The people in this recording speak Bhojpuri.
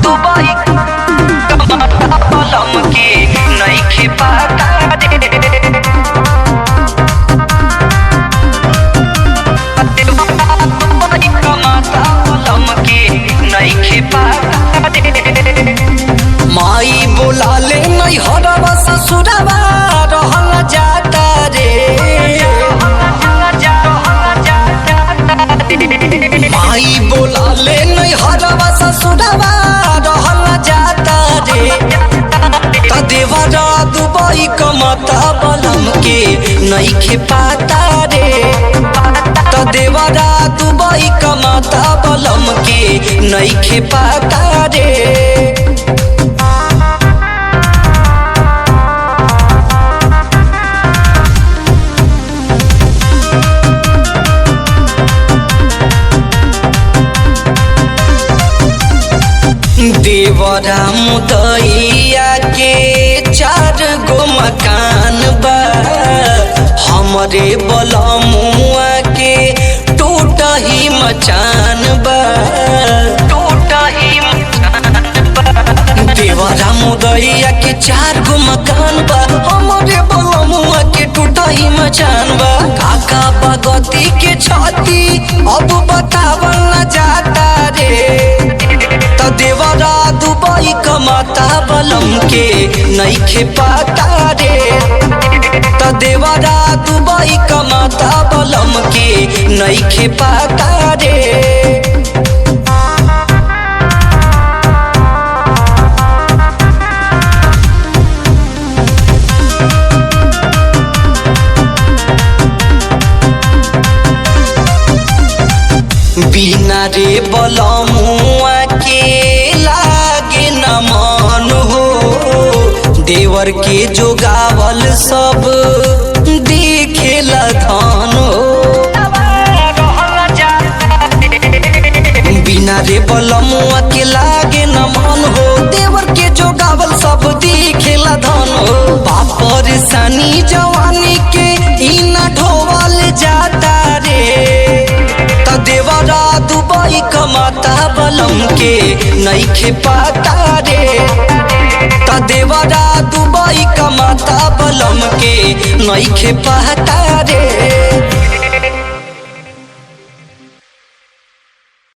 दुबई कलम के नइखे पता रे। दुबई कलम के नइखे पता रे। माई बोला ले नहीं हरवा ससुरवा रहल जाता रे। माई बोला ले नहीं हरवा ससुरवा रहल जाता रे। त देवरा दुबई कमाता बलम के नइखे पता रे। त देवरा दुबई कमाता बलम के नइखे पता रे। देवरा मुदैया के 4 गो मकान बा। हमरे बलमुआ के टूटही मचान बा। देवरा मुदैया के 4 गो मकान बा। हमरे बलमुआ के टूटही मचान बा। काका बगती के छाती अब बतावल न जाता रे। त देवरा दुबई कमाता बलम के नइखे पता रे। त देवरा दुबई कमाता बलम के नइखे पता रे। बिना रे बलमुआ के लागे न मन हो। देवर के जोगावल सब देखेला धन हो। बिना रे बलमुआ के लागे न मन हो। देवर के जोगावल सब देखेला धन हो। बापर सनी जवानी के ई न ढोवल जाता रे। देवरा दुबई कमाता बलम के नइखे पता रे। त देवरा दुबई कमाता बलम के नइखे पता रे।